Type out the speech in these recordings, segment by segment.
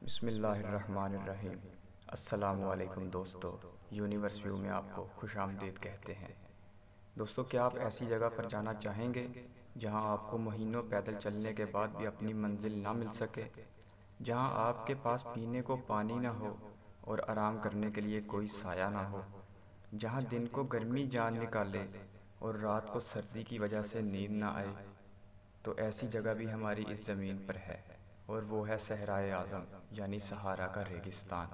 बिस्मिल्लाहिर्रहमानिर्रहीम। अस्सलामुअलैकुम दोस्तों, यूनिवर्स व्यू में आपको खुशामदीद कहते हैं। दोस्तों, क्या आप ऐसी जगह पर जाना चाहेंगे जहां आपको महीनों पैदल चलने के बाद भी अपनी मंजिल ना मिल सके, जहां आपके पास पीने को पानी ना हो और आराम करने के लिए कोई साया ना हो, जहां दिन को गर्मी जान निकाले और रात को सर्दी की वजह से नींद ना आए? तो ऐसी जगह भी हमारी इस ज़मीन पर है, और वो है सहराए आज़म यानी सहारा का रेगिस्तान।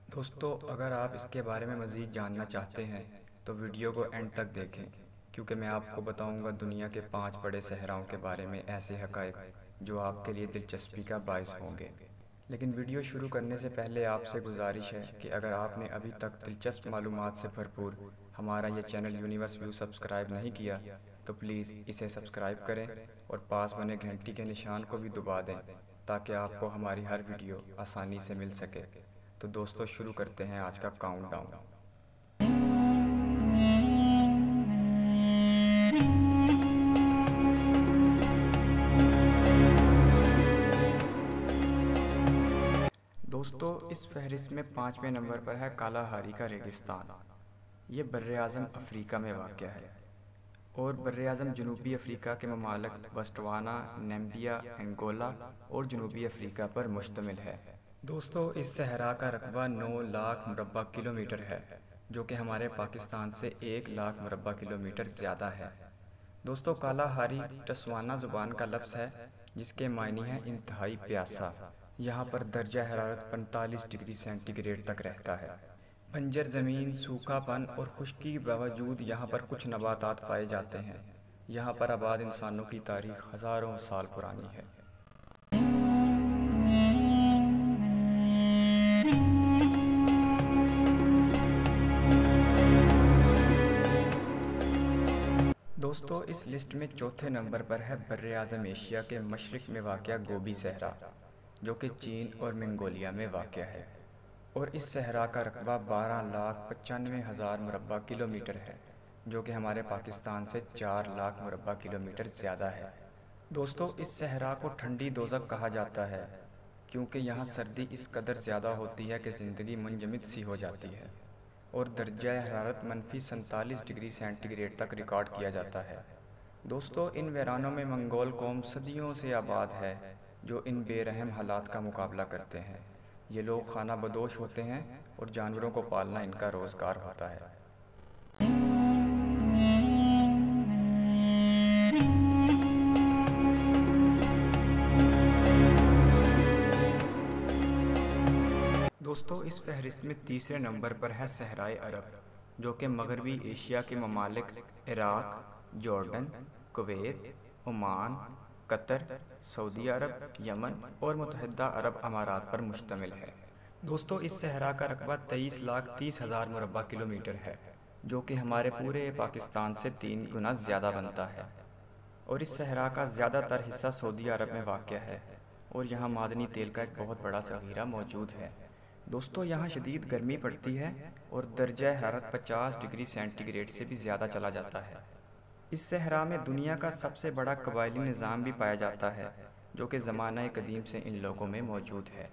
दोस्तों, अगर आप इसके बारे में मज़ीद जानना चाहते हैं तो वीडियो को एंड तक देखें, क्योंकि मैं आपको बताऊंगा दुनिया के 5 बड़े सहराओं के बारे में ऐसे हक़ाइक़ जो आपके लिए दिलचस्पी का बायस होंगे। लेकिन वीडियो शुरू करने से पहले आपसे गुजारिश है कि अगर आपने अभी तक दिलचस्प मालूमात से भरपूर हमारा ये चैनल यूनिवर्स व्यू सब्सक्राइब नहीं किया तो प्लीज़ इसे सब्सक्राइब करें और पास बने घंटी के निशान को भी दबा दें, ताकि आपको हमारी हर वीडियो आसानी से मिल सके। तो दोस्तों, शुरू करते हैं आज का काउंटडाउन। दोस्तों, इस फहरिस्त में 5वें नंबर पर है कालाहारी का रेगिस्तान। ये बर्र-ए-आज़म अफ्रीका में वाक़ है और बर्र-ए-आज़म जनूबी अफ्रीका के ममालिक बोत्सवाना, नामीबिया, अंगोला और जनूबी अफ्रीका पर मुश्तमिल है। दोस्तों, इस सहरा का रकबा 9 लाख मुरब्बा किलोमीटर है, जो कि हमारे पाकिस्तान से 1 लाख मुरब्बा किलोमीटर ज़्यादा है। दोस्तों, कालाहारी टस्वाना ज़ुबान का लफ्ज़ है जिसके मायने हैं इंतहाई प्यासा। यहाँ पर दर्जा हरारत 45 डिग्री सेंटीग्रेड तक रहता है। बंजर ज़मीन, सूखापन और खुश्की के बावजूद यहाँ पर कुछ नबातात पाए जाते हैं। यहाँ पर आबाद इंसानों की तारीख हज़ारों साल पुरानी है। दोस्तों, इस लिस्ट में चौथे नंबर पर है बर्र-ए-आज़म एशिया के मशरिक़ में वाक़या गोबी सहरा, जो कि चीन और मंगोलिया में वाक़या है, और इस सहरा का रकबा 12,95,000 मुरब्बा किलोमीटर है, जो कि हमारे पाकिस्तान से 4 लाख मुरब्बा किलोमीटर ज़्यादा है। दोस्तों, इस सहरा को ठंडी दोज़ख कहा जाता है, क्योंकि यहाँ सर्दी इस कदर ज़्यादा होती है कि ज़िंदगी मुंजमद सी हो जाती है और दर्जा हरारत -47 डिग्री सेंटीग्रेड तक रिकॉर्ड किया जाता है। दोस्तों, इन वीरानों में मंगोल कौम सदियों से आबाद है, जो इन बेरहम हालात का मुकाबला करते हैं। ये लोग खाना बदोश होते हैं और जानवरों को पालना इनका रोज़गार होता है। दोस्तों, इस फहरिस्त में तीसरे नंबर पर है सहराए अरब, जो कि मगरबी एशिया के ममालिक Iraq, Jordan, Kuwait, Oman, Qatar, सऊदी अरब, यमन और मुत्तहिदा अरब अमारात पर मुश्तमिल है। दोस्तों, इस सहरा का रकबा 23,30,000 मुरब्बा किलोमीटर है, जो कि हमारे पूरे पाकिस्तान से 3 गुना ज़्यादा बनता है, और इस सहरा का ज़्यादातर हिस्सा सऊदी अरब में वाक़या है और यहाँ मादनी तेल का एक बहुत बड़ा ज़ख़ीरा मौजूद है। दोस्तों, यहाँ शदीद गर्मी पड़ती है और दर्जा हरारत 50 डिग्री सेंटीग्रेड से भी ज़्यादा चला जाता है। इस सहरा में दुनिया का सबसे बड़ा कबायली निज़ाम भी पाया जाता है, जो कि ज़माना कदीम से इन लोगों में मौजूद है।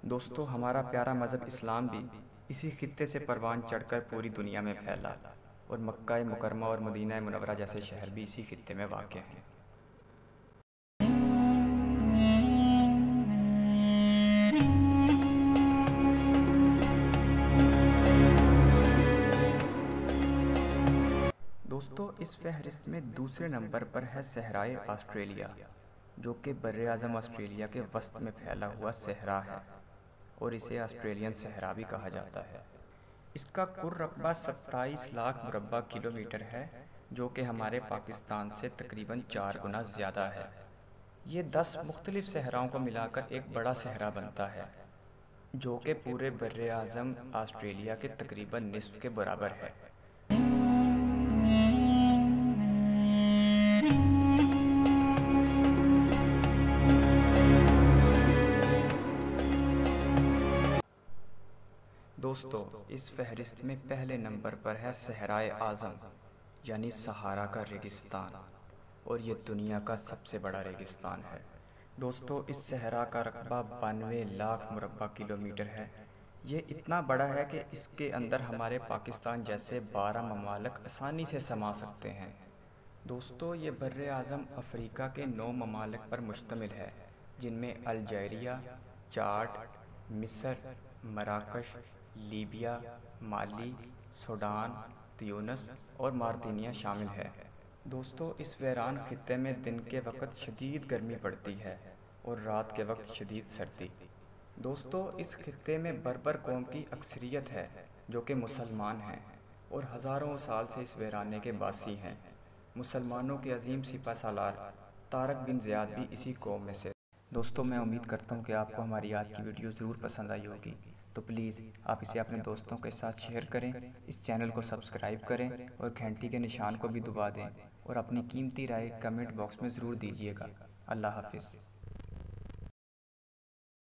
दोस्तों, हमारा प्यारा मज़हब इस्लाम भी इसी खित्ते से परवान चढ़कर पूरी दुनिया में फैला, और मक्का मुकरमा और मदीना मुनव्वरा जैसे शहर भी इसी खित्ते में वाक़ हैं। दोस्तों, इस फहरिस्त में दूसरे नंबर पर है सहराए ऑस्ट्रेलिया, जो कि बर्र-ए-आज़म ऑस्ट्रेलिया के वस्त में फैला हुआ सहरा है और इसे ऑस्ट्रेलियन सहरा भी कहा जाता है। इसका कुल रकबा 27 लाख मुरब्बा किलोमीटर है, जो कि हमारे पाकिस्तान से तकरीबन 4 गुना ज़्यादा है। ये 10 मुख्तलिफ सहराओं को मिलाकर एक बड़ा सहरा बनता है, जो कि पूरे बर्र-ए-आज़म ऑस्ट्रेलिया के तकरीबन निस्फ के बराबर है। दोस्तों, इस फहरिस्त में पहले नंबर पर है सहराए आज़म यानी सहारा का रेगिस्तान, और ये दुनिया का सबसे बड़ा रेगिस्तान है। दोस्तों इस सहरा का रकबा 92 लाख मुरब्बा किलोमीटर है। ये इतना बड़ा है कि इसके अंदर हमारे पाकिस्तान जैसे 12 ममालिक आसानी से समा सकते हैं। दोस्तों ये बर्रे आज़म अफ्रीका के 9 ममालिक पर मुश्तमिल है, जिनमें अल्जीरिया, चाड, मिस्र, मराकश, लीबिया, माली, सूडान, त्यूनिस और मार्तिनिया शामिल है। दोस्तों इस वीरान खित्ते में दिन के वक्त शदीद गर्मी पड़ती है और रात के वक्त शदीद सर्दी। दोस्तों इस खित्ते में बर्बर कौम की अक्सरियत है जो कि मुसलमान हैं और हज़ारों साल से इस वीराने के बासी हैं। मुसलमानों के अजीम सिपहसालार तारक बिन ज़ियाद भी इसी कौम में से। दोस्तों मैं उम्मीद करता हूँ कि आपको हमारी आज की वीडियो ज़रूर पसंद आई होगी, तो प्लीज़ आप इसे अपने दोस्तों के साथ शेयर करें, इस चैनल को सब्सक्राइब करें और घंटी के निशान को भी दबा दें और अपनी कीमती राय कमेंट बॉक्स में ज़रूर दीजिएगा। अल्लाह हाफिज़।